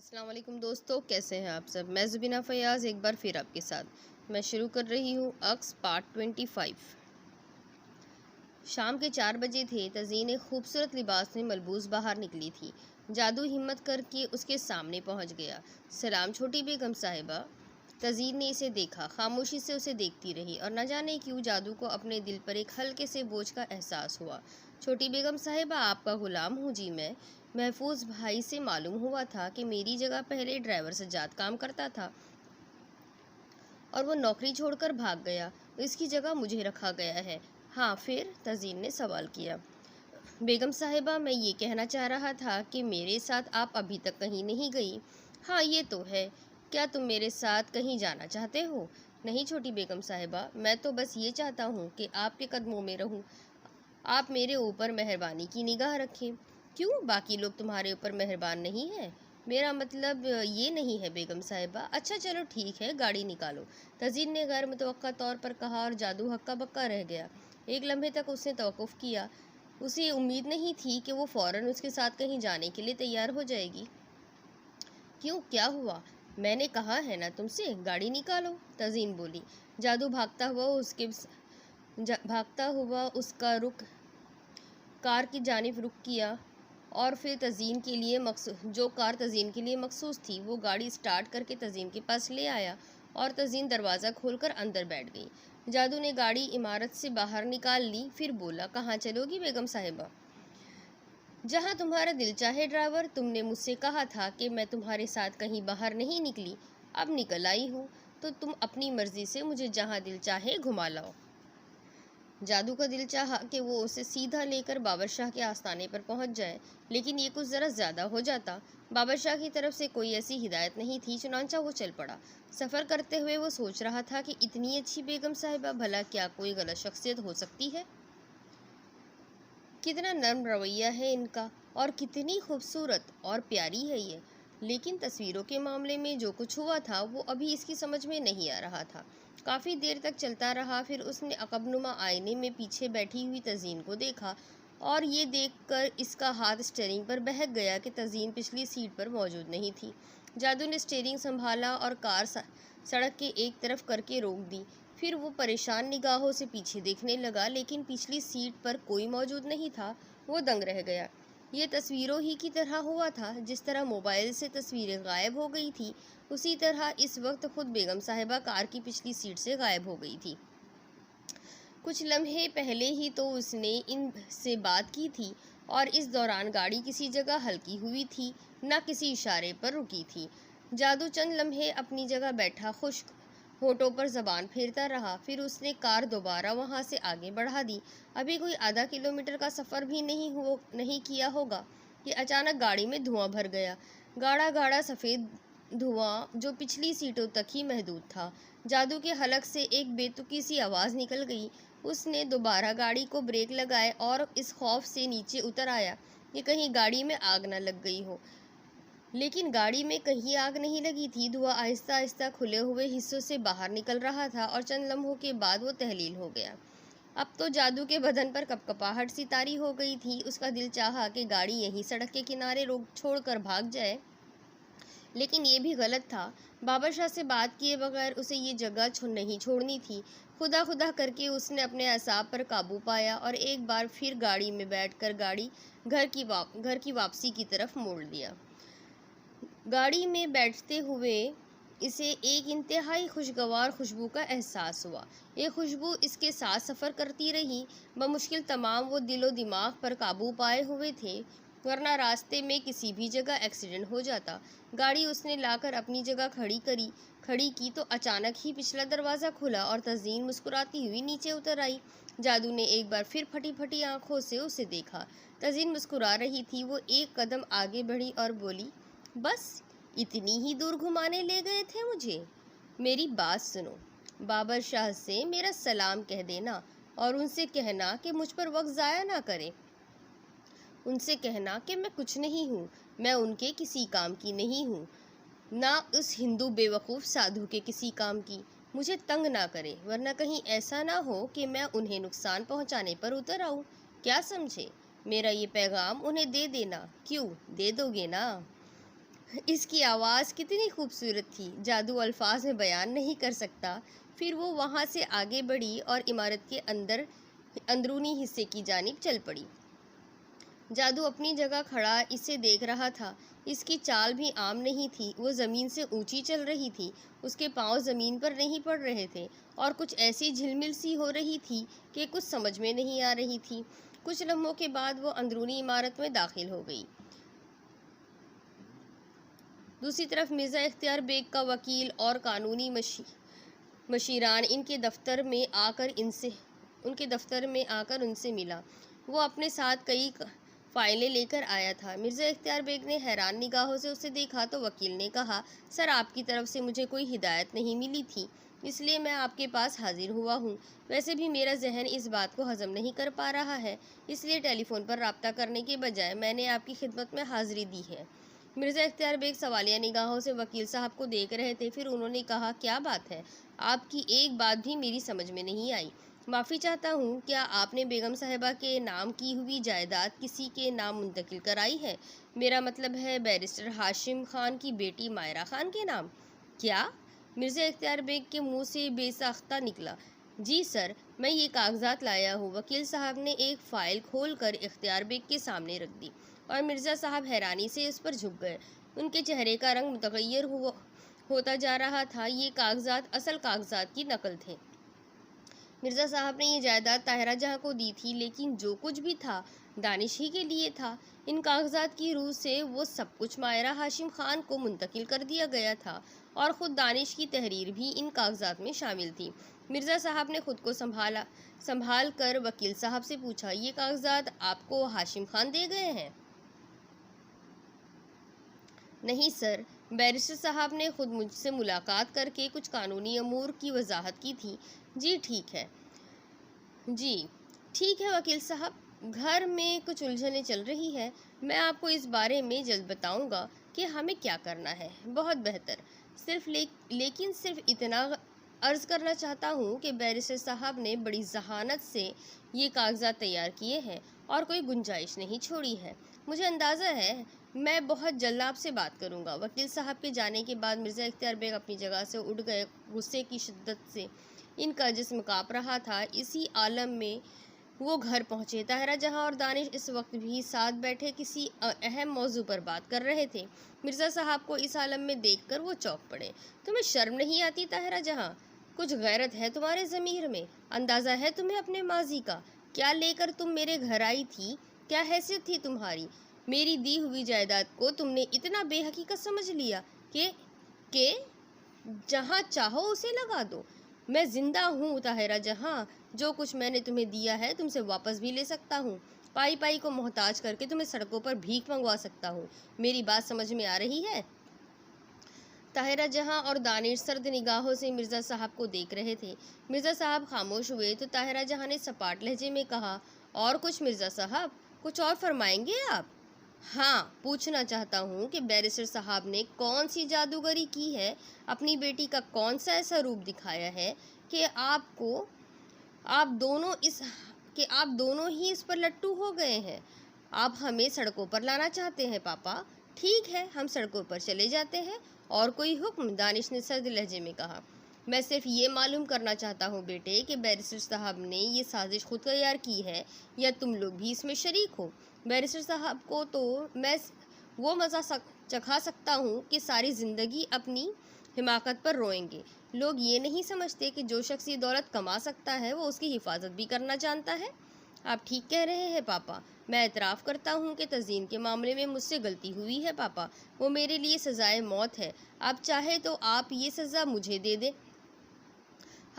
السلام علیکم دوستو، کیسے ہیں آپ سب؟ میں زبینہ فیاض ایک بار پھر آپ کے ساتھ میں شروع کر رہی ہوں عکس پارٹ 25۔ شام کے 4 بجے تھے۔ تزین ایک خوبصورت لباس میں ملبوس باہر نکلی تھی۔ جادو ہمت کر کے اس کے سامنے پہنچ گیا۔ سلام چھوٹی بیگم صاحبہ۔ تزین نے اسے دیکھا، خاموشی سے اسے دیکھتی رہی اور نہ جانے کیوں جادو کو اپنے دل پر ایک ہلکے سے بوجھ کا احساس ہوا۔ چھوٹی بیگم صاحبہ، آپ کا غلام ہوں جی میں۔ محفوظ بھائی سے معلوم ہوا تھا کہ میری جگہ پہلے ڈرائیور سجاد کام کرتا تھا اور وہ نوکری چھوڑ کر بھاگ گیا۔ اس کی جگہ مجھے رکھا گیا ہے۔ ہاں پھر؟ تزین نے سوال کیا۔ بیگم صاحبہ، میں یہ کہنا چاہ رہا تھا کہ میرے ساتھ آپ ابھی تک کہیں نہیں گئی۔ ہاں یہ تو ہے۔ کیا تم میرے ساتھ کہیں جانا چاہتے ہو؟ نہیں چھوٹی بیگم صاحبہ، میں تو بس یہ چاہتا ہوں کہ آپ کے قدموں میں رہوں۔ آپ میرے اوپر مہربانی کی نگاہ رکھیں۔ کیوں باقی لوگ تمہارے اوپر مہربان نہیں ہیں؟ میرا مطلب یہ نہیں ہے بیگم صاحبہ۔ اچھا چلو ٹھیک ہے، گاڑی نکالو، تزین نے غیر متوقع طور پر کہا اور جادو ہکا بکا رہ گیا۔ ایک لمحے تک اس نے توقف کیا۔ اسے امید نہیں تھی کہ وہ فوراً اس کے ساتھ کہیں جانے کے لیے تیار ہو جائے گی۔ کیوں، کیا ہوا؟ میں نے کہا ہے نا تم سے، گاڑی نکالو، تزین بولی۔ جادو بھاگتا ہوا اس کا رخ کار کی جانب رخ کیا اور پھر تزین کے لیے جو کار تزین کے لیے مخصوص تھی وہ گاڑی سٹارٹ کر کے تزین کے پاس لے آیا اور تزین دروازہ کھول کر اندر بیٹھ گئی۔ جادو نے گاڑی عمارت سے باہر نکال لی، پھر بولا، کہاں چلو گی بیگم صاحبہ؟ جہاں تمہارا دل چاہے ڈرائیور۔ تم نے مجھ سے کہا تھا کہ میں تمہارے ساتھ کہیں باہر نہیں نکلی، اب نکل آئی ہوں تو تم اپنی مرضی سے مجھے جہاں دل چاہے گھما لاؤ۔ جادو کا دل چاہا کہ وہ اسے سیدھا لے کر بابر شاہ کے آستانے پر پہنچ جائے، لیکن یہ کچھ ذرا زیادہ ہو جاتا۔ بابر شاہ کی طرف سے کوئی ایسی ہدایت نہیں تھی، چنانچہ وہ چل پڑا۔ سفر کرتے ہوئے وہ سوچ رہا تھا کہ اتنی اچھی بیگم صاحبہ، بھلا کیا کوئی غلط شخصیت ہو سکتی ہے؟ کتنا نرم رویہ ہے ان کا، اور کتنی خوبصورت اور پیاری ہے یہ۔ لیکن تصویروں کے معاملے میں جو کچھ ہوا تھا وہ ابھی اس کی سمجھ میں نہیں آ رہا تھا۔ کافی دیر تک چلتا رہا، پھر اس نے عقب نما آئینے میں پیچھے بیٹھی ہوئی تزین کو دیکھا اور یہ دیکھ کر اس کا ہاتھ اسٹیئرنگ پر بہک گیا کہ تزین پچھلی سیٹ پر موجود نہیں تھی۔ جادو نے اسٹیئرنگ سنبھالا اور کار سڑک کے ایک طرف کر کے روک دی۔ پھر وہ پریشان نگاہوں سے پیچھے دیکھنے لگا، لیکن پچھلی سیٹ پر کوئی موجود نہیں تھا۔ وہ دنگ رہ گیا۔ یہ تصویروں ہی کی طرح ہوا تھا۔ جس طرح موبائل سے تصویریں غائب ہو گئی تھی، اسی طرح اس وقت خود بیگم صاحبہ کار کی پچھلی سیٹ سے غائب ہو گئی تھی۔ کچھ لمحے پہلے ہی تو اس نے ان سے بات کی تھی اور اس دوران گاڑی کسی جگہ ہلکی ہوئی تھی، نہ کسی اشارے پر رکی تھی۔ جادو چند لمحے اپنی جگہ بیٹھا خشک ہونٹوں پر زبان پھیرتا رہا، پھر اس نے کار دوبارہ وہاں سے آگے بڑھا دی۔ ابھی کوئی آدھا کلومیٹر کا سفر بھی نہیں کیا ہوگا کہ اچانک گاڑی میں دھواں بھر گیا، گاڑھا گاڑھا سفید دھواں جو پچھلی سیٹوں تک ہی محدود تھا۔ جادو کے حلق سے ایک بے تکی سی آواز نکل گئی۔ اس نے دوبارہ گاڑی کو بریک لگائے اور اس خوف سے نیچے اتر آیا کہ کہیں گاڑی میں آگ نہ لگ گئی ہو، لیکن گاڑی میں کہیں آگ نہیں لگی تھی۔ دھواں آہستہ آہستہ کھلے ہوئے حصوں سے باہر نکل رہا تھا اور چند لمحوں کے بعد وہ تحلیل ہو گیا۔ اب تو جادو کے بدن پر کپکپاہٹ سی طاری ہو گئی تھی۔ اس کا دل چاہا کہ گاڑی یہیں سڑک کے کنارے روک چھوڑ کر بھاگ جائے، لیکن یہ بھی غلط تھا۔ بابر شاہ سے بات کیے بغیر اسے یہ جگہ نہیں چھوڑنی تھی۔ خدا خدا کر کے اس نے اپنے اعصاب پر قابو پایا اور ایک بار پھر گاڑی میں بیٹھ کر گاڑی گھر کی واپسی کی طرف موڑ دیا۔ گاڑی میں بیٹھتے ہوئے اسے ایک انتہائی خوشگوار خوشبو کا احساس ہوا۔ یہ خوشبو اس کے ساتھ سفر کرتی رہی۔ بمشکل تمام وہ دل و دماغ پر قابو پائے ہوئے تھے، ورنہ راستے میں کسی بھی جگہ ایکسیڈنٹ ہو جاتا۔ گاڑی اس نے لا کر اپنی جگہ کھڑی کی تو اچانک ہی پچھلا دروازہ کھلا اور تزین مسکراتی ہوئی نیچے اتر آئی۔ جادو نے ایک بار پھر پھٹی پھٹی آنکھوں سے اسے دیکھا۔ تزین مسکرا رہی تھی۔ وہ ایک قدم آگے بڑھی اور بولی، بس اتنی ہی دور گھمانے لے گئے تھے مجھے؟ میری بات سنو، بابر شاہ سے میرا سلام کہہ دینا اور ان سے کہنا کہ مجھ پر وقت ضائع نہ کریں۔ ان سے کہنا کہ میں کچھ نہیں ہوں، میں ان کے کسی کام کی نہیں ہوں، نہ اس ہندو بے وقوف سادھو کے کسی کام کی۔ مجھے تنگ نہ کریں، ورنہ کہیں ایسا نہ ہو کہ میں انہیں نقصان پہنچانے پر اتر آؤں۔ کیا سمجھے؟ میرا یہ پیغام انہیں دے دینا۔ کیوں، دے دو گے نا؟ اس کی آواز کتنی خوبصورت تھی، جادو الفاظ میں بیان نہیں کر سکتا۔ پھر وہ وہاں سے آگے بڑھی اور عمارت کے اندرونی حصے کی جانب چل پڑی۔ جادو اپنی جگہ کھڑا اسے دیکھ رہا تھا۔ اس کی چال بھی عام نہیں تھی، وہ زمین سے اونچی چل رہی تھی، اس کے پاؤں زمین پر نہیں پڑ رہے تھے، اور کچھ ایسی جھلمل سی ہو رہی تھی کہ کچھ سمجھ میں نہیں آ رہی تھی۔ کچھ لمحوں کے بعد وہ اندرونی عمارت میں داخل ہو گئی۔ دوسری طرف مرزا اختیار بیگ کا وکیل اور قانونی مشیران ان کے دفتر میں آ کر ان سے ملا۔ وہ اپنے ساتھ کئی فائلیں لے کر آیا تھا۔ مرزا اختیار بیگ نے حیران نگاہوں سے اسے دیکھا تو وکیل نے کہا، سر، آپ کی طرف سے مجھے کوئی ہدایت نہیں ملی تھی، اس لیے میں آپ کے پاس حاضر ہوا ہوں۔ ویسے بھی میرا ذہن اس بات کو ہضم نہیں کر پا رہا ہے، اس لیے ٹیلی فون پر رابطہ کرنے کے بجائے میں نے آپ کی خدمت میں حاضری دی ہے۔ مرزا اختیار بیگ سوالیہ نگاہوں سے وکیل صاحب کو دیکھ رہے تھے، پھر انہوں نے کہا، کیا بات ہے؟ آپ کی ایک بات بھی میری سمجھ میں نہیں آئی۔ معافی چاہتا ہوں، کیا آپ نے بیگم صاحبہ کے نام کی ہوئی جائیداد کسی کے نام منتقل کرائی ہے؟ میرا مطلب ہے بیرسٹر ہاشم خان کی بیٹی مائرہ خان کے نام۔ کیا؟ مرزا اختیار بیگ کے منہ سے بے ساختہ نکلا۔ جی سر، میں یہ کاغذات لایا ہوں۔ وکیل صاحب نے ایک فائل کھول کر اختیار بیگ کے سامنے رکھ دی، اور مرزا صاحب حیرانی سے اس پر جھک گئے۔ ان کے چہرے کا رنگ متغیر ہوتا جا رہا تھا۔ یہ کاغذات اصل کاغذات کی نقل تھے۔ مرزا صاحب نے یہ جائیداد طاہرہ جہاں کو دی تھی، لیکن جو کچھ بھی تھا دانش ہی کے لیے تھا۔ ان کاغذات کی روح سے وہ سب کچھ مائرہ ہاشم خان کو منتقل کر دیا گیا تھا، اور خود دانش کی تحریر بھی ان کاغذات میں شامل تھی۔ مرزا صاحب نے خود کو سنبھال کر وکیل صاحب سے پوچھا، یہ کاغذات آپ کو ہاشم خان دے گئے ہیں؟ نہیں سر، بیرسٹر صاحب نے خود مجھ سے ملاقات کر کے کچھ قانونی امور کی وضاحت کی تھی۔ جی ٹھیک ہے وکیل صاحب، گھر میں کچھ الجھنیں چل رہی ہیں، میں آپ کو اس بارے میں جلد بتاؤں گا کہ ہمیں کیا کرنا ہے۔ بہت بہتر، لیکن صرف اتنا عرض کرنا چاہتا ہوں کہ بیرسٹر صاحب نے بڑی ذہانت سے یہ کاغذات تیار کیے ہیں اور کوئی گنجائش نہیں چھوڑی ہے۔ مجھے اندازہ ہے میں بہت جلد آپ سے بات کروں گا۔ وکیل صاحب کے جانے کے بعد مرزا اختیار بیگ اپنی جگہ سے اٹھ گئے۔ غصے کی شدت سے ان کا جسم کانپ رہا تھا۔ اسی عالم میں وہ گھر پہنچے۔ طاہرہ جہاں اور دانش اس وقت بھی ساتھ بیٹھے کسی اہم موضوع پر بات کر رہے تھے۔ مرزا صاحب کو اس عالم میں دیکھ کر وہ چونک پڑے۔ تمہیں شرم نہیں آتی طاہرہ جہاں؟ کچھ غیرت ہے تمہارے ضمیر میں؟ اندازہ ہے تمہیں اپنے ماضی کا؟ کیا لے کر تم میرے گھر آئی تھی؟ کیا حیثیت تھی تمہاری؟ میری دی ہوئی جائیداد کو تم نے اتنا بے حقیقت سمجھ لیا کہ جہاں چاہو اسے لگا دو۔ میں زندہ ہوں طاہرہ جہاں، جو کچھ میں نے تمہیں دیا ہے تم سے واپس بھی لے سکتا ہوں، پائی پائی کو محتاج کر کے تمہیں سڑکوں پر بھیک منگوا سکتا ہوں۔ میری بات سمجھ میں آ رہی ہے؟ طاہرہ جہاں اور دانش سرد نگاہوں سے مرزا صاحب کو دیکھ رہے تھے۔ مرزا صاحب خاموش ہوئے تو طاہرہ جہاں نے سپاٹ لہجے میں کہا، اور کچھ مرزا صاحب؟ کچھ اور فرمائیں گے آپ؟ ہاں، پوچھنا چاہتا ہوں کہ بیرسٹر صاحب نے کون سی جادوگری کی ہے، اپنی بیٹی کا کون سا ایسا روپ دکھایا ہے کہ آپ دونوں ہی اس پر لٹو ہو گئے ہیں؟ آپ ہمیں سڑکوں پر لانا چاہتے ہیں پاپا؟ ٹھیک ہے، ہم سڑکوں پر چلے جاتے ہیں۔ اور کوئی حکم؟ دانش نے سرد لہجے میں کہا۔ میں صرف یہ معلوم کرنا چاہتا ہوں بیٹے کہ بیرسٹر صاحب نے یہ سازش خود تیار کی ہے یا تم لوگ بھی اس میں شریک ہو؟ بیرسٹر صاحب کو تو میں وہ مزہ چکھا سکتا ہوں کہ ساری زندگی اپنی حماقت پر روئیں گے۔ لوگ یہ نہیں سمجھتے کہ جو شخص یہ دولت کما سکتا ہے وہ اس کی حفاظت بھی کرنا جانتا ہے۔ آپ ٹھیک کہہ رہے ہیں پاپا، میں اعتراف کرتا ہوں کہ تزئین کے معاملے میں مجھ سے غلطی ہوئی ہے پاپا، وہ میرے لیے سزائے موت ہے۔ آپ چاہے تو آپ یہ سزا مجھے دے دیں۔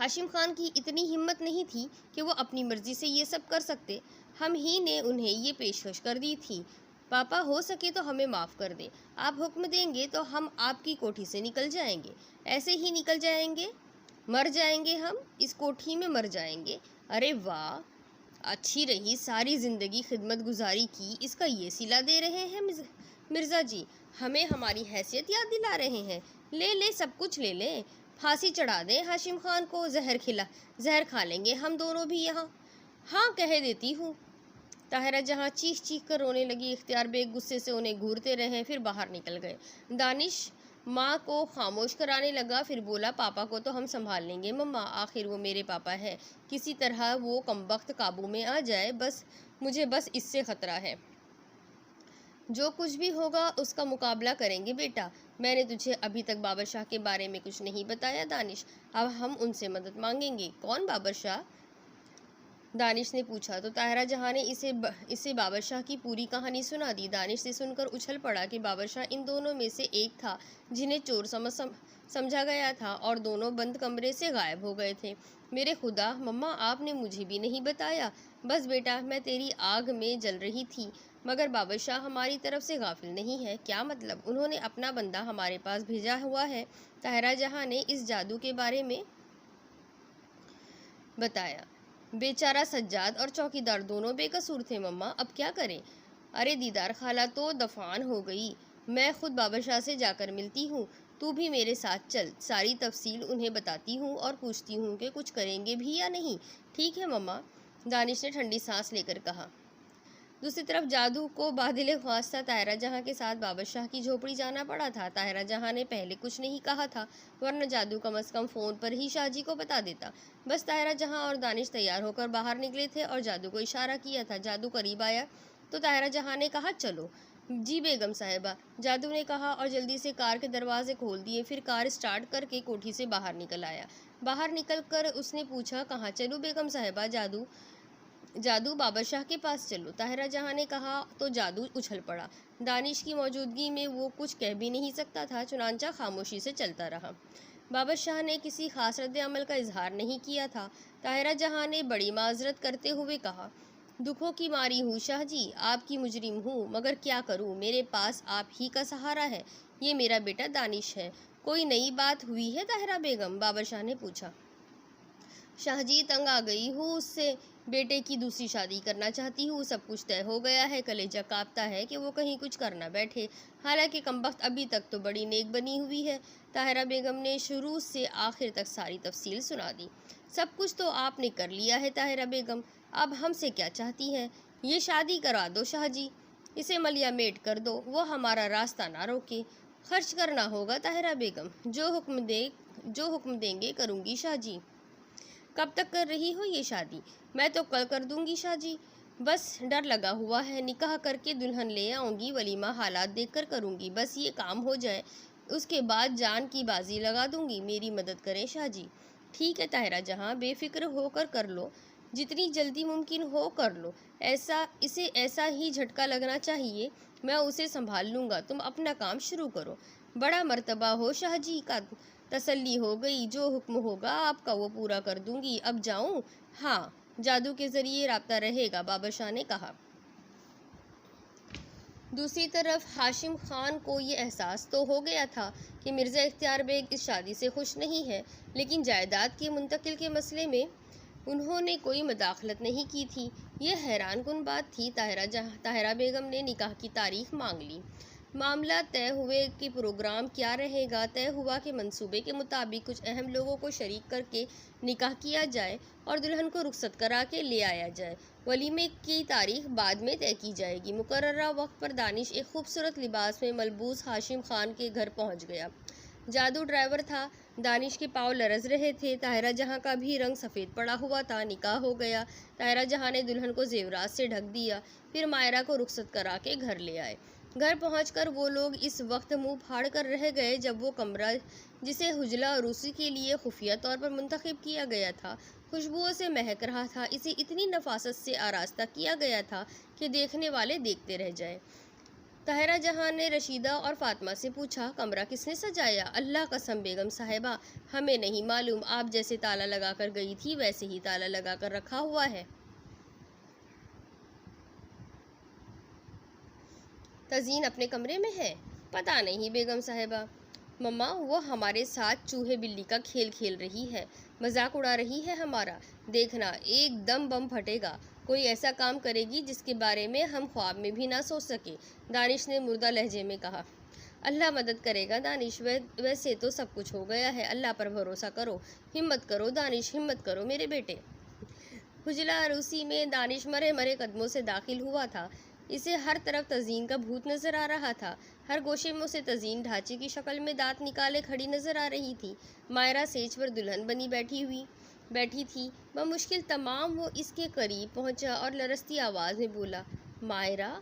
ہاشم خان کی اتنی ہمت نہیں تھی کہ وہ اپنی مرضی سے یہ سب کر سکتے، ہم ہی نے انہیں یہ پیشکش کر دی تھی۔ پاپا، ہو سکے تو ہمیں معاف کر دیں، آپ حکم دیں گے تو ہم آپ کی کوٹھی سے نکل جائیں گے۔ ایسے ہی نکل جائیں گے؟ مر جائیں گے ہم اس کوٹھی میں، مر جائیں گے۔ ارے واہ، اچھی رہی، ساری زندگی خدمت گزاری کی، اس کا یہ صلہ دے رہے ہیں مرزا جی، ہمیں ہماری حیثیت یاد دلا رہے ہیں۔ لے سب کچھ لے لیں، پھانسی چڑھا دیں ہاشم خان کو، زہر کھا لیں گے ہم دونوں بھی یہاں۔ ہاں، کہہ دیتی ہوں۔ طاہرہ جہاں چیخ چیخ کر رونے لگی۔ اختیار بیگ غصے سے انہیں گھورتے رہے، پھر باہر نکل گئے۔ دانش ماں کو خاموش کرانے لگا، پھر بولا پاپا کو تو ہم سنبھال لیں گے مما، آخر وہ میرے پاپا ہے، کسی طرح وہ کمبخت قابو میں آ جائے، مجھے بس اس سے خطرہ ہے۔ جو کچھ بھی ہوگا اس کا مقابلہ کریں گے بیٹا۔ میں نے تجھے ابھی تک بابر شاہ کے بارے میں کچھ نہیں بتایا دانش، اب ہم ان سے مدد مانگیں گے۔ کون بابر شاہ؟ دانش نے پوچھا تو طاہرہ جہاں نے اسے بابر شاہ کی پوری کہانی سنا دی۔ دانش سے سن کر اچھل پڑا کہ بابر شاہ ان دونوں میں سے ایک تھا جنہیں چور سمجھا گیا تھا اور دونوں بند کمرے سے غائب ہو گئے تھے۔ میرے خدا، مما آپ نے مجھے بھی نہیں بتایا۔ بس بیٹا، میں تیری آگ میں جل رہی تھی، مگر بابر شاہ ہماری طرف سے غافل نہیں ہے۔ کیا مطلب؟ انہوں نے اپنا بندہ ہمارے پاس بھیجا ہوا ہے۔ طاہرہ جہاں نے اس جادو کے بارے میں بتایا۔ بیچارہ سجاد اور چوکیدار دونوں بے قصور تھے مما، اب کیا کریں؟ ارے دیدار خالہ تو دفان ہو گئی، میں خود بابر شاہ سے جا کر ملتی ہوں، تو بھی میرے ساتھ چل، ساری تفصیل انہیں بتاتی ہوں اور پوچھتی ہوں کہ کچھ کریں گے بھی یا نہیں۔ ٹھیک ہے مما، دانش نے ٹھنڈی سانس لے کر کہا۔ دوسری طرف جادو کو بادل خواست تھا، طاہرہ جہاں کے ساتھ بابر شاہ کی جھوپڑی جانا پڑا تھا۔ طاہرہ جہاں نے پہلے کچھ نہیں کہا تھا، ورنہ جادو کم از کم فون پر ہی شاہ جی کو بتا دیتا۔ بس طاہرہ جہاں اور دانش تیار ہو کر باہر نکلے تھے اور جادو کو اشارہ کیا تھا۔ جادو قریب آیا تو طاہرہ جہاں نے کہا چلو۔ جی بیگم صاحبہ، جادو نے کہا اور جلدی سے کار کے دروازے کھول دیے، پھر کار اسٹارٹ کر کے کوٹھی سے باہر نکل آیا۔ باہر نکل کر اس نے پوچھا کہاں چلوں بیگم صاحبہ؟ جادو بابر شاہ کے پاس چلو، طاہرہ جہاں نے کہا تو جادو اچھل پڑا۔ دانش کی موجودگی میں وہ کچھ کہہ بھی نہیں سکتا تھا، چنانچہ خاموشی سے چلتا رہا۔ بابر شاہ نے کسی خاص رد عمل کا اظہار نہیں کیا تھا۔ طاہرہ جہاں نے بڑی معذرت کرتے ہوئے کہا، دکھوں کی ماری ہوں شاہ جی، آپ کی مجرم ہوں، مگر کیا کروں، میرے پاس آپ ہی کا سہارا ہے، یہ میرا بیٹا دانش ہے۔ کوئی نئی بات ہوئی ہے طاہرہ بیگم؟ بابر شاہ نے پوچھا۔ شاہ جی، تنگ آ گئی ہوں اس سے، بیٹے کی دوسری شادی کرنا چاہتی ہوں، سب کچھ طے ہو گیا ہے، کلیجہ کانپتا ہے کہ وہ کہیں کچھ کر نہ بیٹھے، حالانکہ کمبخت ابھی تک تو بڑی نیک بنی ہوئی ہے۔ طاہرہ بیگم نے شروع سے آخر تک ساری تفصیل سنا دی۔ سب کچھ تو آپ نے کر لیا ہے طاہرہ بیگم، اب ہم سے کیا چاہتی ہیں؟ یہ شادی کرا دو شاہ جی، اسے ملیا میٹ کر دو، وہ ہمارا راستہ نہ روکے۔ خرچ کرنا ہوگا طاہرہ بیگم، جو حکم دیں گے کروں گی شاہ جی۔ کب تک کر رہی ہو یہ شادی؟ میں تو کل کر دوں گی شاہ جی، بس ڈر لگا ہوا ہے، نکاح کر کے دلہن لے آؤں گی، ولیمہ حالات دیکھ کر کروں گی، بس یہ کام ہو جائے، اس کے بعد جان کی بازی لگا دوں گی، میری مدد کریں شاہ جی۔ ٹھیک ہے طاہرہ جہاں، بے فکر ہو کر لو، جتنی جلدی ممکن ہو کر لو، اسے ایسا ہی جھٹکا لگنا چاہیے، میں اسے سنبھال لوں گا، تم اپنا کام شروع کرو۔ بڑا مرتبہ ہو شاہ جی کا، تسلی ہو گئی، جو حکم ہوگا آپ کا وہ پورا کر دوں گی، اب جاؤں؟ ہاں، جادو کے ذریعے رابطہ رہے گا، بابر شاہ نے کہا۔ دوسری طرف ہاشم خان کو یہ احساس تو ہو گیا تھا کہ مرزا اختیار بیگ اس شادی سے خوش نہیں ہے، لیکن جائیداد کے منتقل کے مسئلے میں انہوں نے کوئی مداخلت نہیں کی تھی۔ یہ حیران کن بات تھی۔ طاہرہ بیگم نے نکاح کی تاریخ مانگ لی۔ معاملہ طے ہوئے کہ پروگرام کیا رہے گا۔ طے ہوا کہ منصوبے کے مطابق کچھ اہم لوگوں کو شریک کر کے نکاح کیا جائے اور دلہن کو رخصت کرا کے لے آیا جائے۔ ولیمے کی تاریخ بعد میں طے کی جائے گی۔ مقررہ وقت پر دانش ایک خوبصورت لباس میں ملبوس ہاشم خان کے گھر پہنچ گیا۔ جادو ڈرائیور تھا، دانش کے پاؤں لرز رہے تھے، طاہرہ جہاں کا بھی رنگ سفید پڑا ہوا تھا۔ نکاح ہو گیا۔ طاہرہ جہاں نے دلہن کو زیورات سے ڈھک دیا، پھر مائرہ کو رخصت کرا کے گھر لے آئے۔ گھر پہنچ کر وہ لوگ اس وقت منہ پھاڑ کر رہ گئے جب وہ کمرہ جسے حجلہ عروسی کے لیے خفیہ طور پر منتخب کیا گیا تھا خوشبوؤں سے مہک رہا تھا۔ اسے اتنی نفاست سے آراستہ کیا گیا تھا کہ دیکھنے والے دیکھتے رہ جائیں۔ طاہرہ جہاں نے رشیدہ اور فاطمہ سے پوچھا، کمرہ کس نے سجایا؟ اللہ قسم بیگم صاحبہ، ہمیں نہیں معلوم، آپ جیسے تالا لگا کر گئی تھی ویسے ہی تالا لگا کر رکھا ہوا ہے۔ تزئین اپنے کمرے میں ہے؟ پتہ نہیں بیگم صاحبہ، مما وہ ہمارے ساتھ چوہے بلی کا کھیل کھیل رہی ہے، مذاق اڑا رہی ہے ہمارا، دیکھنا ایک دم بم پھٹے گا، کوئی ایسا کام کرے گی جس کے بارے میں ہم خواب میں بھی نہ سوچ سکے، دانش نے مردہ لہجے میں کہا۔ اللہ مدد کرے گا دانش، ویسے تو سب کچھ ہو گیا ہے، اللہ پر بھروسہ کرو، ہمت کرو دانش، ہمت کرو میرے بیٹے۔ حجلہ عروسی میں دانش مرے مرے قدموں سے داخل ہوا تھا۔ اسے ہر طرف تزئین کا بھوت نظر آ رہا تھا۔ ہر گوشے میں اسے تزئین ڈھانچے کی شکل میں دانت نکالے کھڑی نظر آ رہی تھی۔ مائرہ سیج پر دلہن بنی بیٹھی تھی۔ بمشکل تمام وہ اس کے قریب پہنچا اور لرزتی آواز میں بولا، مائرہ۔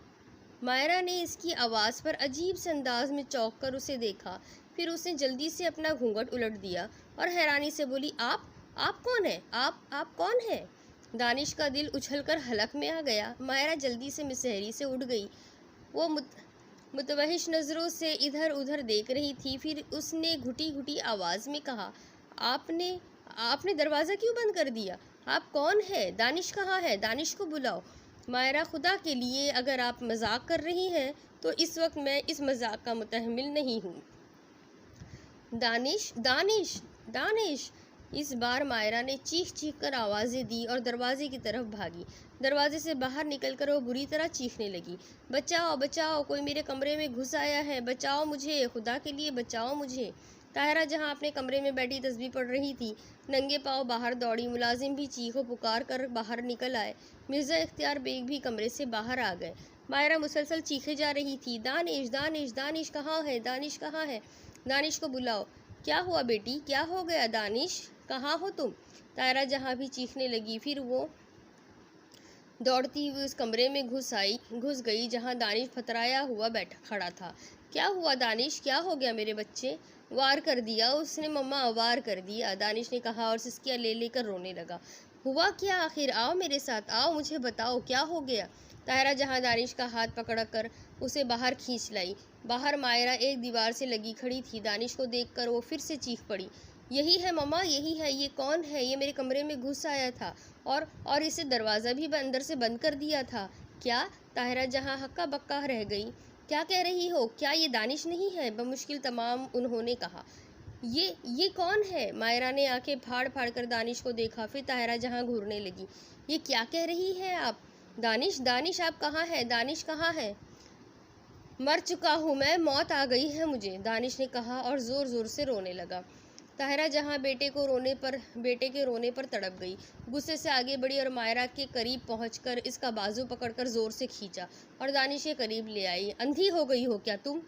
مائرہ نے اس کی آواز پر عجیب سے انداز میں چونک کر اسے دیکھا، پھر اس نے جلدی سے اپنا گھونگھٹ الٹ دیا اور حیرانی سے بولی، آپ کون ہیں؟ آپ کون ہیں؟ دانش کا دل اچھل کر حلق میں آ گیا۔ مائرہ جلدی سے مسحری سے اٹھ گئی۔ وہ متوحش نظروں سے ادھر ادھر دیکھ رہی تھی۔ پھر اس نے گھٹی گھٹی آواز میں کہا، آپ نے دروازہ کیوں بند کر دیا؟ آپ کون ہیں؟ دانش کہاں ہے؟ دانش کو بلاؤ۔ مائرہ، خدا کے لیے اگر آپ مذاق کر رہی ہیں تو اس وقت میں اس مذاق کا متحمل نہیں ہوں۔ دانش! دانش! دانش! اس بار مائرہ نے چیخ چیخ کر آوازیں دی اور دروازے کی طرف بھاگی۔ دروازے سے باہر نکل کر وہ بری طرح چیخنے لگی، بچاؤ بچاؤ، کوئی میرے کمرے میں گھس آیا ہے، بچاؤ مجھے، خدا کے لیے بچاؤ مجھے۔ طاہرہ جہاں اپنے کمرے میں بیٹھی تسبیح پڑھ رہی تھی، ننگے پاؤں باہر دوڑی۔ ملازم بھی چیخ و پکار کر باہر نکل آئے۔ مرزا اختیار بیگ بھی کمرے سے باہر آ گئے۔ مائرہ مسلسل چیخے جا رہی تھی، دانش! دانش! دانش کہاں ہے؟ دانش کہاں ہے؟ دانش کو بلاؤ۔ کیا ہوا بیٹی؟ کیا ہو گیا؟ دانش! کہاں ہو تم؟ طاہرہ جہاں بھی چیخنے لگی، پھر وہ دوڑتی ہوئی اس کمرے میں گھس گئی جہاں دانش پھترایا ہوا کھڑا تھا۔ کیا ہوا دانش؟ کیا ہو گیا میرے بچے؟ وار کر دیا اس نے مما، وار کر دیا، دانش نے کہا اور سسکیاں لے لے کر رونے لگا۔ ہوا کیا آخر؟ آؤ میرے ساتھ، آؤ مجھے بتاؤ کیا ہو گیا؟ طاہرہ جہاں دانش کا ہاتھ پکڑ کر اسے باہر کھینچ لائی۔ باہر مائرہ ایک دیوار سے لگی کھڑی تھی۔ دانش کو دیکھ کر وہ پھر سے چیخ پڑی، یہی ہے مما، یہی ہے۔ یہ کون ہے؟ یہ میرے کمرے میں گھس آیا تھا اور اسے دروازہ بھی اندر سے بند کر دیا تھا۔ کیا؟ طاہرہ جہاں ہکا بکا رہ گئی۔ کیا کہہ رہی ہو؟ کیا یہ دانش نہیں ہے؟ بمشکل تمام انہوں نے کہا۔ یہ کون ہے؟ مائرہ نے آنکھیں پھاڑ پھاڑ کر دانش کو دیکھا، پھر طاہرہ جہاں گھورنے لگی، یہ کیا کہہ رہی ہے آپ؟ دانش آپ کہاں ہے؟ دانش کہاں ہے؟ مر چکا ہوں میں، موت آ گئی ہے مجھے، دانش نے کہا اور زور زور سے رونے لگا۔ طاہرہ جہاں بیٹے کے رونے پر تڑپ گئی، غصے سے آگے بڑھی اور مائرہ کے قریب پہنچ کر اس کا بازو پکڑ کر زور سے کھینچا اور دانش کے قریب لے آئی۔ اندھی ہو گئی ہو کیا تم؟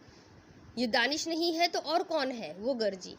یہ دانش نہیں ہے تو اور کون ہے؟ وہ گرجی۔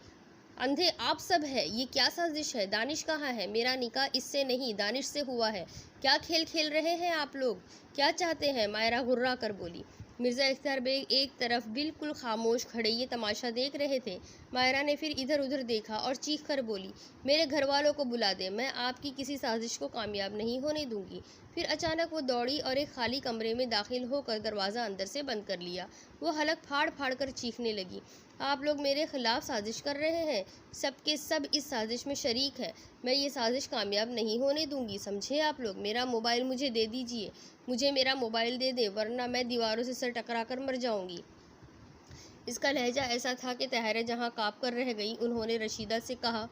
اندھے آپ سب ہے، یہ کیا سازش ہے؟ دانش کہاں ہے؟ میرا نکاح اس سے نہیں، دانش سے ہوا ہے۔ کیا کھیل کھیل رہے ہیں آپ لوگ؟ کیا چاہتے ہیں؟ مائرہ غرا کر بولی۔ مرزا اختیار بیگ ایک طرف بالکل خاموش کھڑے یہ تماشا دیکھ رہے تھے۔ مائرہ نے پھر ادھر ادھر دیکھا اور چیخ کر بولی، میرے گھر والوں کو بلا دے، میں آپ کی کسی سازش کو کامیاب نہیں ہونے دوں گی۔ پھر اچانک وہ دوڑی اور ایک خالی کمرے میں داخل ہو کر دروازہ اندر سے بند کر لیا۔ وہ حلق پھاڑ پھاڑ کر چیخنے لگی، آپ لوگ میرے خلاف سازش کر رہے ہیں، سب کے سب اس سازش میں شریک ہیں، میں یہ سازش کامیاب نہیں ہونے دوں گی، سمجھے آپ لوگ؟ میرا موبائل مجھے دے دیجیے، مجھے میرا موبائل دے دیں ورنہ میں دیواروں سے سر ٹکرا کر مر جاؤں گی۔ اس کا لہجہ ایسا تھا کہ طاہرہ جہاں کانپ کر رہ گئی۔ انہوں نے رشیدہ سے کہا،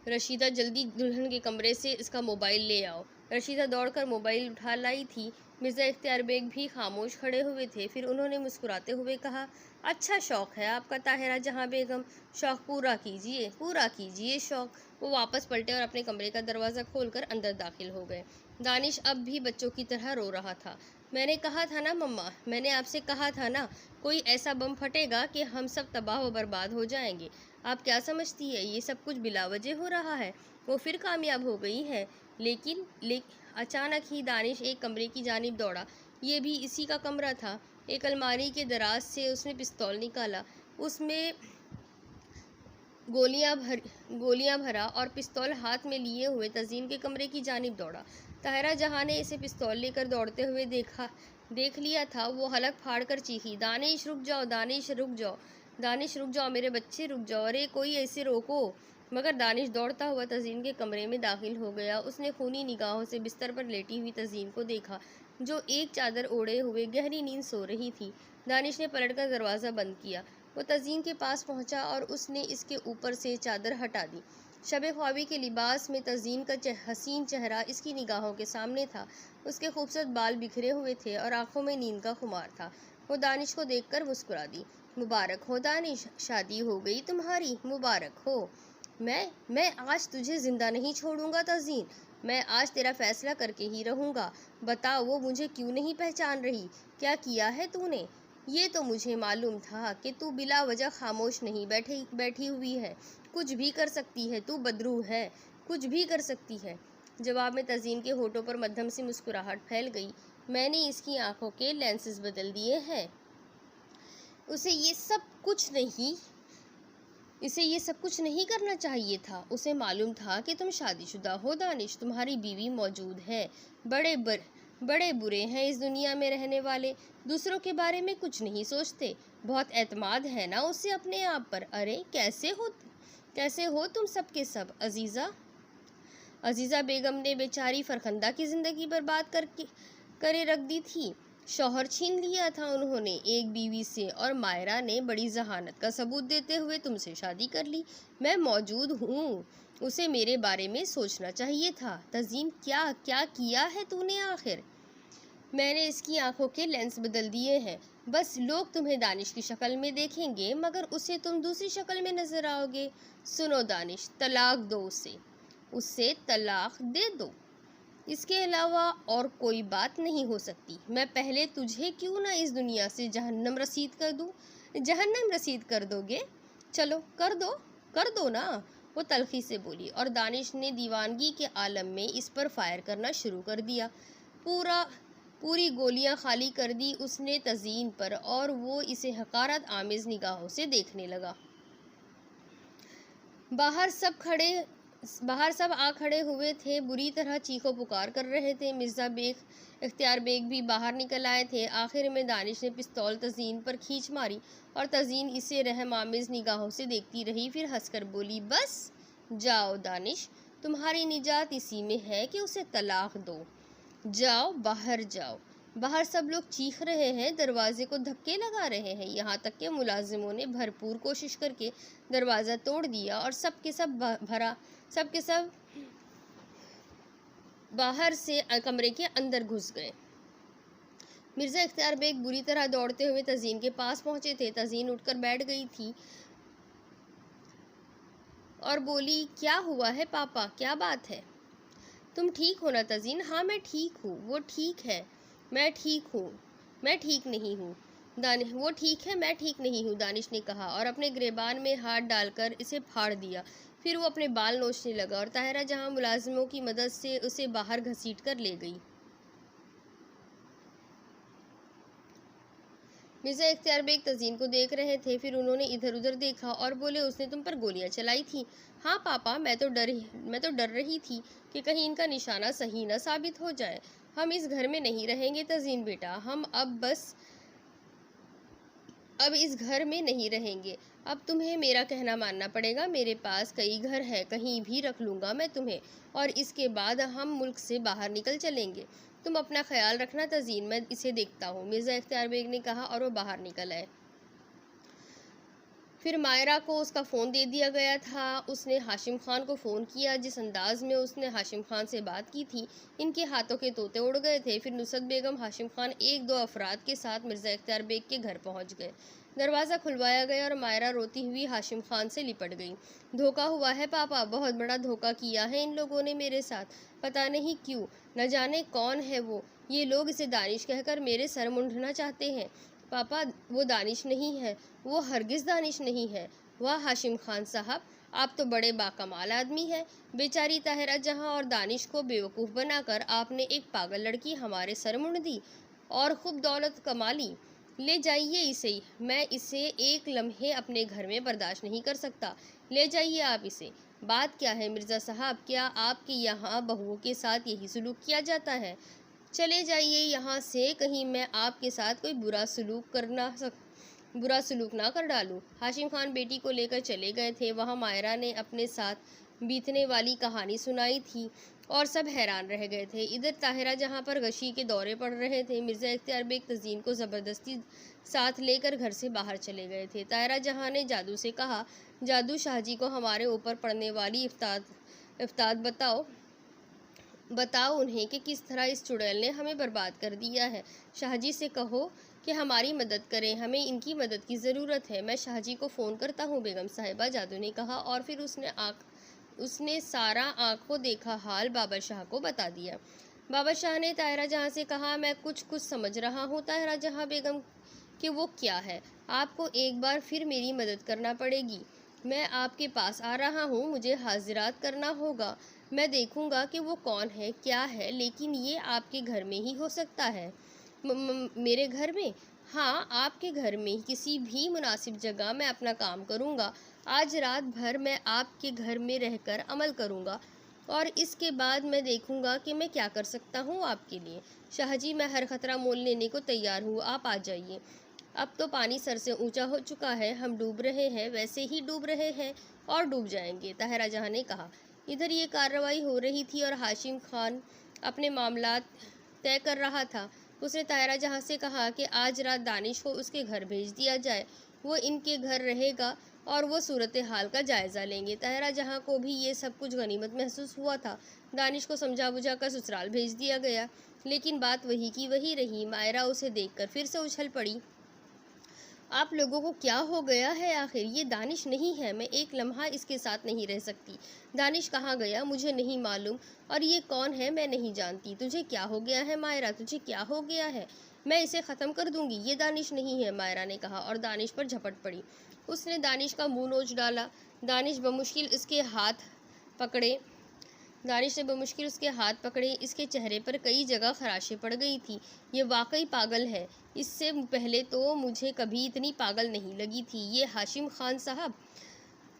رشیدہ جلدی دلہن کے کمرے سے اس کا موبائل لے آؤ۔ رشیدہ دوڑ کر موبائل اٹھا لائی تھی۔ مرزا اختیار بیگ بھی خاموش کھڑے ہوئے تھے۔ پھر انہوں نے مسکراتے ہوئے کہا، اچھا شوق ہے آپ کا طاہرہ جہاں بیگم، شوق پورا کیجیے شوق۔ وہ واپس پلٹے اور اپنے کمرے کا دروازہ کھول کر اندر داخل ہو گئے۔ دانش اب بھی بچوں کی طرح رو رہا تھا۔ میں نے کہا تھا نا مما، میں نے آپ سے کہا تھا نا، کوئی ایسا بم پھٹے گا کہ ہم سب تباہ و برباد ہو جائیں گے۔ آپ کیا سمجھتی ہے یہ سب کچھ بلا وجہ ہو رہا ہے؟ وہ پھر کامیاب ہو گئی ہے۔ لیکن اچانک ہی دانش ایک کمرے کی جانب دوڑا۔ یہ بھی اسی کا کمرہ تھا۔ ایک الماری کے دراز سے اس نے پستول نکالا، اس میں گولیاں بھرا اور پستول ہاتھ میں لیے ہوئے تزئین کے کمرے کی جانب دوڑا۔ طاہرہ جہاں نے اسے پستول لے کر دوڑتے ہوئے دیکھ لیا تھا، وہ حلق پھاڑ کر چیخی، دانش رک جاؤ، دانش رک جاؤ، دانش رک جاؤ، میرے بچے رک جاؤ، ارے کوئی ایسے روکو۔ مگر دانش دوڑتا ہوا تزئین کے کمرے میں داخل ہو گیا۔ اس نے خونی نگاہوں سے بستر پر لیٹی ہوئی تزئین کو دیکھا جو ایک چادر اوڑھے ہوئے گہری نیند سو رہی تھی۔ دانش نے پلٹ کر دروازہ بند کیا۔ وہ تزئین کے پاس پہنچا اور اس نے اس کے اوپر سے چادر ہٹا دی۔ شب خوابی کے لباس میں تزئین کا حسین چہرہ اس کی نگاہوں کے سامنے تھا۔ اس کے خوبصورت بال بکھرے ہوئے تھے اور آنکھوں میں نیند کا خمار تھا۔ وہ دانش کو دیکھ کر مسکرا دی، مبارک ہو دانش، شادی ہو گئی تمہاری، مبارک ہو۔ میں آج تجھے زندہ نہیں چھوڑوں گا تزین، میں آج تیرا فیصلہ کر کے ہی رہوں گا۔ بتا وہ مجھے کیوں نہیں پہچان رہی؟ کیا کیا ہے تو نے؟ یہ تو مجھے معلوم تھا کہ تو بلا وجہ خاموش نہیں بیٹھی ہوئی ہے، کچھ بھی کر سکتی ہے، تو بدرو ہے، کچھ بھی کر سکتی ہے۔ جواب میں تزین کے ہونٹوں پر مدھم سی مسکراہٹ پھیل گئی۔ میں نے اس کی آنکھوں کے لینسز بدل دیے ہیں۔ اسے یہ سب کچھ نہیں کرنا چاہیے تھا۔ اسے معلوم تھا کہ تم شادی شدہ ہو دانش، تمہاری بیوی موجود ہے۔ بڑے برے ہیں اس دنیا میں رہنے والے، دوسروں کے بارے میں کچھ نہیں سوچتے۔ بہت اعتماد ہے نا اسے اپنے آپ پر۔ ارے کیسے ہو تم سب کے سب؟ عزیزہ بیگم نے بیچاری فرخندہ کی زندگی برباد کرے رکھ دی تھی۔ شوہر چھین لیا تھا انہوں نے ایک بیوی سے، اور مائرہ نے بڑی ذہانت کا ثبوت دیتے ہوئے تم سے شادی کر لی۔ میں موجود ہوں، اسے میرے بارے میں سوچنا چاہیے تھا۔ تزین کیا کیا ہے تو نے آخر؟ میں نے اس کی آنکھوں کے لینس بدل دیے ہیں۔ بس لوگ تمہیں دانش کی شکل میں دیکھیں گے، مگر اسے تم دوسری شکل میں نظر آؤ گے۔ سنو دانش، طلاق دو اسے طلاق دے دو۔ اس کے علاوہ اور کوئی بات نہیں ہو سکتی۔ میں پہلے تجھے کیوں نہ اس دنیا سے جہنم رسید کر دوں؟ جہنم رسید کر دو گے؟ چلو کر دو نا، وہ تلخی سے بولی، اور دانش نے دیوانگی کے عالم میں اس پر فائر کرنا شروع کر دیا۔ پوری گولیاں خالی کر دی اس نے تزین پر، اور وہ اسے حقارت آمیز نگاہوں سے دیکھنے لگا۔ باہر سب آ کھڑے ہوئے تھے، بری طرح چیخو پکار کر رہے تھے۔ مرزا اختیار بیگ بھی باہر نکل آئے تھے۔ آخر میں دانش نے پستول تزین پر کھینچ ماری، اور تزین اسے رحم آمیز نگاہوں سے دیکھتی رہی، پھر ہنس کر بولی، بس جاؤ دانش، تمہاری نجات اسی میں ہے کہ اسے طلاق دو۔ جاؤ باہر جاؤ۔ باہر سب لوگ چیخ رہے ہیں، دروازے کو دھکے لگا رہے ہیں، یہاں تک کہ ملازموں نے بھرپور کوشش کر کے دروازہ توڑ دیا، اور سب کے سب باہر سے کمرے کے اندر گھس گئے۔ مرزا اختیار بیگ بری طرح دوڑتے ہوئے تزین کے پاس پہنچے تھے۔ تزین اٹھ کر بیٹھ گئی تھی اور بولی، کیا ہوا ہے پاپا، کیا بات ہے؟ تم ٹھیک ہو نا تزین؟ ہاں میں ٹھیک ہوں۔ وہ ٹھیک ہے، میں ٹھیک ہوں۔ میں ٹھیک نہیں ہوں۔ وہ ٹھیک ہے، میں ٹھیک نہیں ہوں، دانش نے کہا، اور اپنے گریبان میں ہاتھ ڈال کر اسے پھاڑ دیا۔ پھر وہ اپنے بال نوچنے لگا، اور طاہرہ جہاں ملازموں کی مدد سے اسے باہر گھسیٹ کر لے گئی۔ مرزا اختیار بیگ تزین کو دیکھ رہے تھے، پھر انہوں نے ادھر ادھر دیکھا اور بولے، اس نے تم پر گولیاں چلائی تھیں؟ ہاں پاپا، میں تو ڈر رہی تھی کہ کہیں ان کا نشانہ صحیح نہ ثابت ہو جائے۔ ہم اس گھر میں نہیں رہیں گے تزین بیٹا، ہم اب اس گھر میں نہیں رہیں گے۔ اب تمہیں میرا کہنا ماننا پڑے گا۔ میرے پاس کئی گھر ہے، کہیں بھی رکھ لوں گا میں تمہیں، اور اس کے بعد ہم ملک سے باہر نکل چلیں گے۔ تم اپنا خیال رکھنا تزین، میں اسے دیکھتا ہوں، مرزا اختیار بیگ نے کہا، اور وہ باہر نکل آئے۔ پھر مائرہ کو اس کا فون دے دیا گیا تھا۔ اس نے ہاشم خان کو فون کیا۔ جس انداز میں اس نے ہاشم خان سے بات کی تھی، ان کے ہاتھوں کے طوطے اڑ گئے تھے۔ پھر نصرت بیگم، ہاشم خان، ایک دو افراد کے ساتھ مرزا اختیار بیگ کے گھر پہنچ گئے۔ دروازہ کھلوایا گیا، اور مائرہ روتی ہوئی ہاشم خان سے لپٹ گئی۔ دھوکہ ہوا ہے پاپا، بہت بڑا دھوکہ کیا ہے ان لوگوں نے میرے ساتھ، پتہ نہیں کیوں، نہ جانے کون ہے وہ، یہ لوگ اسے دانش کہہ کر میرے سر منڈنا چاہتے ہیں۔ پاپا وہ دانش نہیں ہے، وہ ہرگز دانش نہیں ہے۔ واہ ہاشم خان صاحب، آپ تو بڑے باکمال آدمی ہیں۔ بیچاری طاہرہ جہاں اور دانش کو بیوقوف بنا کر آپ نے ایک پاگل لڑکی ہمارے سر منڈ دی، اور خوب دولت کما لی۔ لے جائیے اسے، میں اسے ایک لمحے اپنے گھر میں برداشت نہیں کر سکتا۔ لے جائیے آپ اسے۔ بات کیا ہے مرزا صاحب، کیا آپ کے یہاں بہوؤں کے ساتھ یہی سلوک کیا جاتا ہے؟ چلے جائیے یہاں سے، کہیں میں آپ کے ساتھ کوئی برا سلوک نہ کر ڈالوں۔ ہاشم خان بیٹی کو لے کر چلے گئے تھے۔ وہاں مائرہ نے اپنے ساتھ بیتنے والی کہانی سنائی تھی، اور سب حیران رہ گئے تھے۔ ادھر طاہرہ جہاں پر غشی کے دورے پڑ رہے تھے، مرزا اختیار بیگ تزین کو زبردستی ساتھ لے کر گھر سے باہر چلے گئے تھے۔ طاہرہ جہاں نے جادو سے کہا، جادو شاہ جی کو ہمارے اوپر پڑنے والی افتاد بتاؤ انہیں کہ کس طرح اس چڑیل نے ہمیں برباد کر دیا ہے۔ شاہ جی سے کہو کہ ہماری مدد کریں، ہمیں ان کی مدد کی ضرورت ہے۔ میں شاہ جی کو فون کرتا ہوں، بیگم صاحبہ جادو نے کہا، اور پھر اس نے سارا آنکھوں دیکھا حال بابر شاہ کو بتا دیا۔ بابر شاہ نے طاہرہ جہاں سے کہا، میں کچھ سمجھ رہا ہوں طاہرہ جہاں بیگم کہ وہ کیا ہے۔ آپ کو ایک بار پھر میری مدد کرنا پڑے گی۔ میں آپ کے پاس آ رہا ہوں، مجھے حاضرات کرنا ہوگا۔ میں دیکھوں گا کہ وہ کون ہے، کیا ہے، لیکن یہ آپ کے گھر میں ہی ہو سکتا ہے۔ میرے گھر میں؟ ہاں، آپ کے گھر میں کسی بھی مناسب جگہ میں اپنا کام کروں گا۔ آج رات بھر میں آپ کے گھر میں رہ کر عمل کروں گا اور اس کے بعد میں دیکھوں گا کہ میں کیا کر سکتا ہوں آپ کے لیے۔ شاہ جی، میں ہر خطرہ مول لینے کو تیار ہوں، آپ آ جائیے۔ اب تو پانی سر سے اونچا ہو چکا ہے، ہم ڈوب رہے ہیں، ویسے ہی ڈوب رہے ہیں اور ڈوب جائیں گے، طاہرہ جہاں نے کہا۔ ادھر یہ کارروائی ہو رہی تھی اور ہاشم خان اپنے معاملات طے کر رہا تھا۔ اس نے طاہرہ جہاں سے کہا کہ آج رات دانش کو اس کے گھر بھیج دیا جائے، وہ ان کے گھر رہے گا اور وہ صورتحال کا جائزہ لیں گے۔ طاہرہ جہاں کو بھی یہ سب کچھ غنیمت محسوس ہوا تھا۔ دانش کو سمجھا بجھا کر سسرال بھیج دیا گیا، لیکن بات وہی کی وہی رہی۔ مائرہ اسے دیکھ کر پھر سے اچھل پڑی۔ آپ لوگوں کو کیا ہو گیا ہے آخر؟ یہ دانش نہیں ہے، میں ایک لمحہ اس کے ساتھ نہیں رہ سکتی۔ دانش کہاں گیا مجھے نہیں معلوم، اور یہ کون ہے میں نہیں جانتی۔ تجھے کیا ہو گیا ہے مائرہ، تجھے کیا ہو گیا ہے؟ میں اسے ختم کر دوں گی، یہ دانش نہیں ہے، مائرہ نے کہا اور دانش پر جھپٹ پڑی۔ اس نے دانش کا منہ نوچ ڈالا۔ دانش نے بمشکل اس کے ہاتھ پکڑے، اس کے چہرے پر کئی جگہ خراشیں پڑ گئی تھیں۔ یہ واقعی پاگل ہے، اس سے پہلے تو مجھے کبھی اتنی پاگل نہیں لگی تھی۔ یہ ہاشم خان صاحب،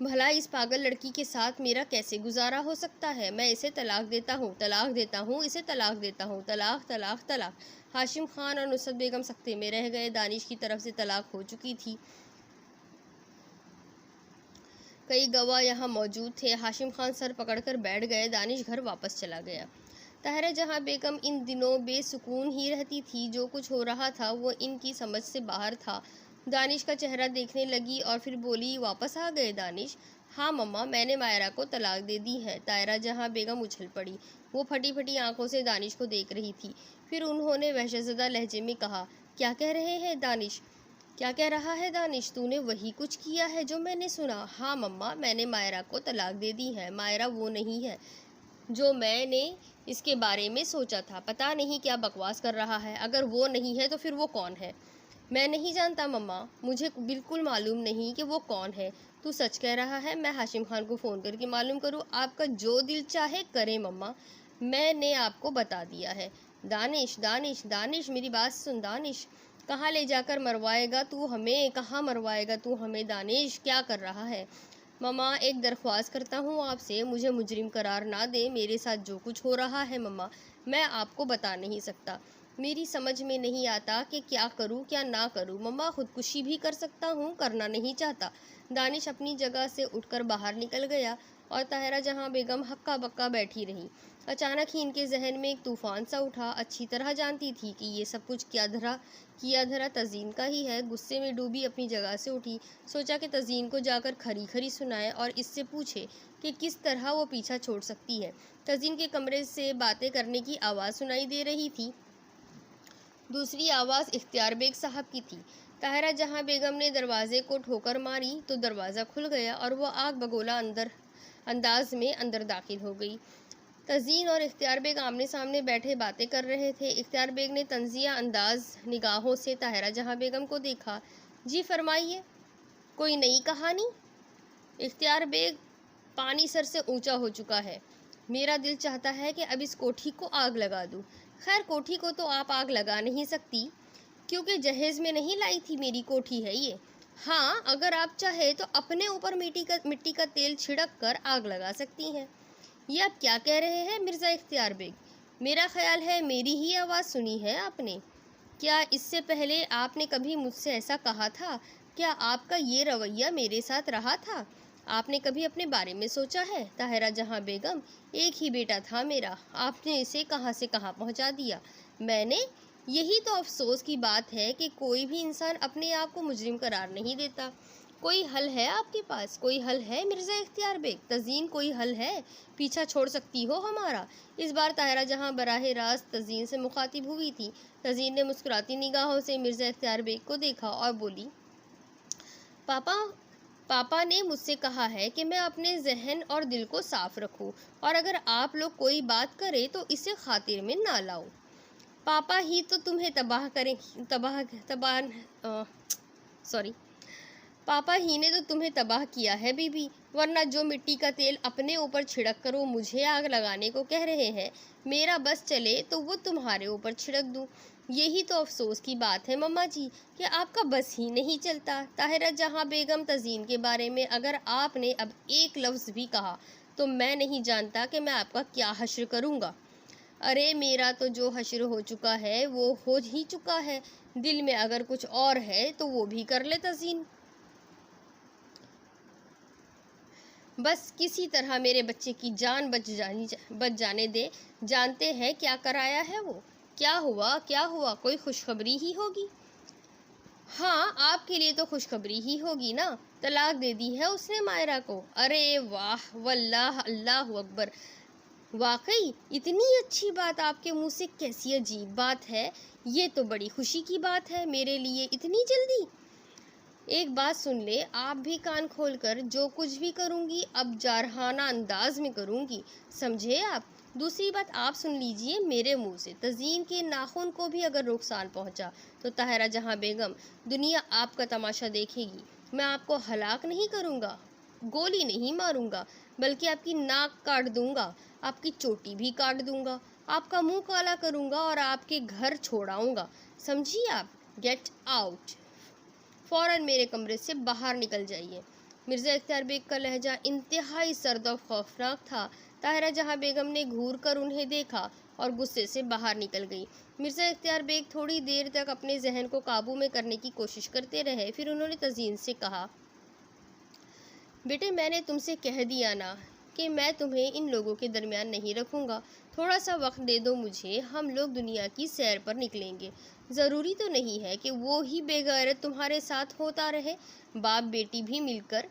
بھلا اس پاگل لڑکی کے ساتھ میرا کیسے گزارا ہو سکتا ہے؟ میں اسے طلاق دیتا ہوں، طلاق دیتا ہوں، اسے طلاق دیتا ہوں، طلاق طلاق طلاق۔ ہاشم خان اور نصرت بیگم سکتے میں رہ گئے۔ دانش کی طرف سے طلاق ہو چکی تھی۔ کئی گواہ یہاں موجود تھے۔ ہاشم خان سر پکڑ کر بیٹھ گئے۔ دانش گھر واپس چلا گیا۔ طاہرہ جہاں بیگم ان دنوں بے سکون ہی رہتی تھی۔ جو کچھ ہو رہا تھا وہ ان کی سمجھ سے باہر تھا۔ دانش کا چہرہ دیکھنے لگی اور پھر بولی، واپس آ گئے دانش؟ ہاں مما، میں نے مائرہ کو طلاق دے دی ہے۔ طاہرہ جہاں بیگم اچھل پڑی۔ وہ پھٹی پھٹی آنکھوں سے دانش کو دیکھ رہی تھی۔ پھر انہوں نے وحشت زدہ لہجے میں کہا، کیا کہہ رہے ہیں دانش؟ کیا کہہ رہا ہے دانش؟ تو نے وہی کچھ کیا ہے جو میں نے سنا؟ ہاں مما، میں نے مائرہ کو طلاق دے دی ہے۔ مائرہ وہ نہیں ہے جو میں نے اس کے بارے میں سوچا تھا۔ پتہ نہیں کیا بکواس کر رہا ہے۔ اگر وہ نہیں ہے تو پھر وہ کون ہے؟ میں نہیں جانتا مما، مجھے بالکل معلوم نہیں کہ وہ کون ہے۔ تو سچ کہہ رہا ہے؟ میں ہاشم خان کو فون کر کے معلوم کروں؟ آپ کا جو دل چاہے کریں مما، میں نے آپ کو بتا دیا ہے۔ دانش دانش دانش، میری بات سن دانش۔ کہاں لے جا کر مروائے گا تو ہمیں؟ کہاں مروائے گا تو ہمیں؟ دانش کیا کر رہا ہے؟ مما، ایک درخواست کرتا ہوں آپ سے، مجھے مجرم قرار نہ دیں۔ میرے ساتھ جو کچھ ہو رہا ہے مما، میں آپ کو بتا نہیں سکتا۔ میری سمجھ میں نہیں آتا کہ کیا کروں کیا نہ کروں۔ مما، خودکشی بھی کر سکتا ہوں، کرنا نہیں چاہتا۔ دانش اپنی جگہ سے اٹھ کر باہر نکل گیا اور طاہرہ جہاں بیگم ہکا بکا بیٹھی رہی۔ اچانک ہی ان کے ذہن میں ایک طوفان سا اٹھا۔ اچھی طرح جانتی تھی کہ یہ سب کچھ کیا دھرا تزئین کا ہی ہے۔ غصے میں ڈوبی اپنی جگہ سے اٹھی۔ سوچا کہ تزئین کو جا کر کھری کھری سنائے اور اس سے پوچھے کہ کس طرح وہ پیچھا چھوڑ سکتی ہے۔ تزئین کے کمرے سے باتیں کرنے کی آواز سنائی دے رہی تھی۔ دوسری آواز اختیار بیگ صاحب کی تھی۔ طاہرہ جہاں بیگم نے دروازے کو ٹھوکر ماری تو دروازہ کھل گیا اور وہ آگ بگولا انداز میں اندر داخل ہو گئی۔ تزئین اور اختیار بیگ آمنے سامنے بیٹھے باتیں کر رہے تھے۔ اختیار بیگ نے طنزیہ انداز نگاہوں سے طاہرہ جہاں بیگم کو دیکھا۔ جی فرمائیے، کوئی نئی کہانی؟ اختیار بیگ، پانی سر سے اونچا ہو چکا ہے۔ میرا دل چاہتا ہے کہ اب اس کوٹھی کو آگ لگا دوں۔ خیر، کوٹھی کو تو آپ آگ لگا نہیں سکتی، کیونکہ جہیز میں نہیں لائی تھی، میری کوٹھی ہے یہ۔ ہاں، اگر آپ چاہے تو اپنے اوپر مٹی کا تیل چھڑک کر آگ لگا سکتی ہیں۔ یہ آپ کیا کہہ رہے ہیں مرزا اختیار بیگ؟ میرا خیال ہے میری ہی آواز سنی ہے آپ نے۔ کیا اس سے پہلے آپ نے کبھی مجھ سے ایسا کہا تھا؟ کیا آپ کا یہ رویہ میرے ساتھ رہا تھا؟ آپ نے کبھی اپنے بارے میں سوچا ہے؟ طاہرہ جہاں بیگم، ایک ہی بیٹا تھا میرا، آپ نے اسے کہاں سے کہاں پہنچا دیا۔ میں نے؟ یہی تو افسوس کی بات ہے کہ کوئی بھی انسان اپنے آپ کو مجرم قرار نہیں دیتا۔ کوئی حل ہے آپ کے پاس؟ کوئی حل ہے مرزا اختیار بیگ؟ تزئین کوئی حل ہے؟ پیچھا چھوڑ سکتی ہو ہمارا؟ اس بار طاہرہ جہاں براہ راست تزئین سے مخاطب ہوئی تھی۔ تزئین نے مسکراتی نگاہوں سے مرزا اختیار بیگ کو دیکھا اور بولی، پاپا نے مجھ سے کہا ہے کہ میں اپنے ذہن اور دل کو صاف رکھوں، اور اگر آپ لوگ کوئی بات کرے تو اسے خاطر میں نہ لاؤ۔ پاپا ہی تو تمہیں پاپا ہی نے تو تمہیں تباہ کیا ہے بی بی، ورنہ جو مٹی کا تیل اپنے اوپر چھڑک کر وہ مجھے آگ لگانے کو کہہ رہے ہیں، میرا بس چلے تو وہ تمہارے اوپر چھڑک دوں۔ یہی تو افسوس کی بات ہے مما جی کہ آپ کا بس ہی نہیں چلتا۔ طاہرہ جہاں بیگم تزئین کے بارے میں اگر آپ نے اب ایک لفظ بھی کہا تو میں نہیں جانتا کہ میں آپ کا کیا حشر کروں گا۔ ارے میرا تو جو حشر ہو چکا ہے وہ ہو ہی چکا ہے، دل میں اگر کچھ اور ہے تو وہ بھی کر لے تزئین۔ بس کسی طرح میرے بچے کی جان بچ جانے دے۔ جانتے ہیں کیا کرایا ہے وہ؟ کیا ہوا؟ کوئی خوشخبری ہی ہوگی۔ ہاں، آپ کے لیے تو خوشخبری ہی ہوگی نا، طلاق دے دی ہے اس نے مائرہ کو۔ ارے واہ واللہ، اللہ اکبر! واقعی اتنی اچھی بات آپ کے منہ سے؟ کیسی عجیب بات ہے، یہ تو بڑی خوشی کی بات ہے میرے لیے، اتنی جلدی۔ ایک بات سن لے، آپ بھی کان کھول کر، جو کچھ بھی کروں گی اب جارحانہ انداز میں کروں گی، سمجھے آپ؟ دوسری بات آپ سن لیجئے میرے منہ سے، تزئین کے ناخن کو بھی اگر نقصان پہنچا تو طاہرہ جہاں بیگم، دنیا آپ کا تماشا دیکھے گی۔ میں آپ کو ہلاک نہیں کروں گا، گولی نہیں ماروں گا، بلکہ آپ کی ناک کاٹ دوں گا، آپ کی چوٹی بھی کاٹ دوں گا، آپ کا منہ کالا کروں گا اور آپ کے گھر چھوڑاؤں گا، سمجھی آپ؟ Get out! فوراً میرے کمرے سے باہر نکل جائیے۔ مرزا اختیار بیگ کا لہجہ انتہائی سرد اور خوفناک تھا۔ طاہرہ جہاں بیگم نے گھور کر انہیں دیکھا اور غصے سے باہر نکل گئی۔ مرزا اختیار بیگ تھوڑی دیر تک اپنے ذہن کو قابو میں کرنے کی کوشش کرتے رہے، پھر انہوں نے تزئین سے کہا، بیٹے میں نے تم سے کہہ دیا نا کہ میں تمہیں ان لوگوں کے درمیان نہیں رکھوں گا، تھوڑا سا وقت دے دو مجھے، ہم لوگ دنیا کی سیر پر نکلیں گے۔ ضروری تو نہیں ہے کہ وہی بے غیرت تمہارے ساتھ ہوتا رہے، باپ بیٹی بھی مل کر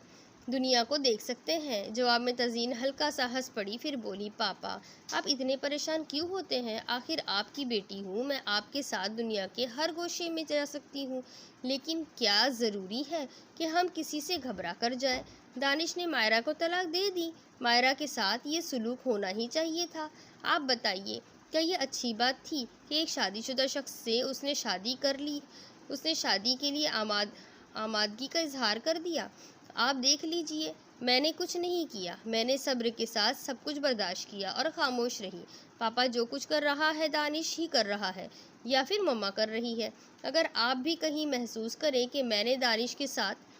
دنیا کو دیکھ سکتے ہیں۔ جواب میں تزئین ہلکا سا ہنس پڑی، پھر بولی، پاپا آپ اتنے پریشان کیوں ہوتے ہیں؟ آخر آپ کی بیٹی ہوں، میں آپ کے ساتھ دنیا کے ہر گوشے میں جا سکتی ہوں، لیکن کیا ضروری ہے کہ ہم کسی سے گھبرا کر جائیں؟ دانش نے مائرہ کو طلاق دے دی، مائرہ کے ساتھ یہ سلوک ہونا ہی چاہیے تھا۔ آپ بتائیے، کیا یہ اچھی بات تھی کہ ایک شادی شدہ شخص سے اس نے شادی کر لی، اس نے شادی کے لیے آمادگی کا اظہار کر دیا؟ آپ دیکھ لیجئے، میں نے کچھ نہیں کیا، میں نے صبر کے ساتھ سب کچھ برداشت کیا اور خاموش رہی۔ پاپا جو کچھ کر رہا ہے دانش ہی کر رہا ہے، یا پھر مما کر رہی ہے۔ اگر آپ بھی کہیں محسوس کریں کہ میں نے دانش کے ساتھ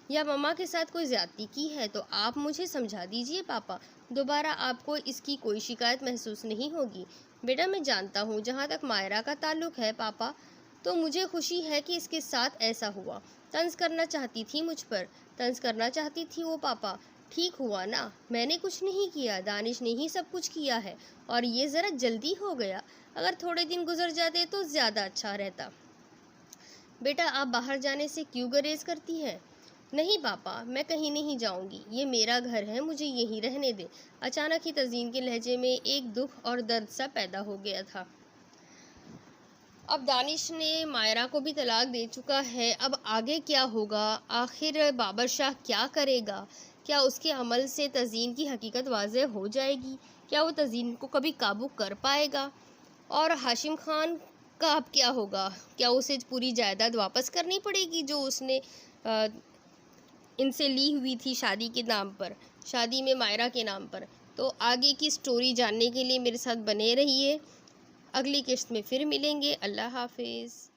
یا مما کے ساتھ کوئی زیادتی کی ہے تو آپ مجھے سمجھا دیجئے پاپا، دوبارہ آپ کو اس کی کوئی شکایت محسوس نہیں ہوگی۔ بیٹا میں جانتا ہوں، جہاں تک مائرہ کا تعلق ہے پاپا، تو مجھے خوشی ہے کہ اس کے ساتھ ایسا ہوا۔ طنز کرنا چاہتی تھی مجھ پر، طنز کرنا چاہتی تھی وہ پاپا، ٹھیک ہوا نا؟ میں نے کچھ نہیں کیا، دانش نے ہی سب کچھ کیا ہے، اور یہ ذرا جلدی ہو گیا، اگر تھوڑے دن گزر جاتے تو زیادہ اچھا رہتا۔ بیٹا آپ باہر جانے سے کیوں گریز کرتی ہیں؟ نہیں پاپا، میں کہیں نہیں جاؤں گی، یہ میرا گھر ہے، مجھے یہیں رہنے دے۔ اچانک ہی تزئین کے لہجے میں ایک دکھ اور درد سا پیدا ہو گیا تھا۔ اب دانش نے مائرہ کو بھی طلاق دے چکا ہے، اب آگے کیا ہوگا؟ آخر بابر شاہ کیا کرے گا؟ کیا اس کے عمل سے تزئین کی حقیقت واضح ہو جائے گی؟ کیا وہ تزئین کو کبھی قابو کر پائے گا؟ اور ہاشم خان کا اب کیا ہوگا؟ کیا اسے پوری جائیداد واپس کرنی پڑے گی جو اس نے ان سے لی ہوئی تھی شادی کے نام پر، شادی میں مائرہ کے نام پر؟ تو آگے کی سٹوری جاننے کے لیے میرے ساتھ بنے رہیے، اگلی قسط میں پھر ملیں گے۔ اللہ حافظ۔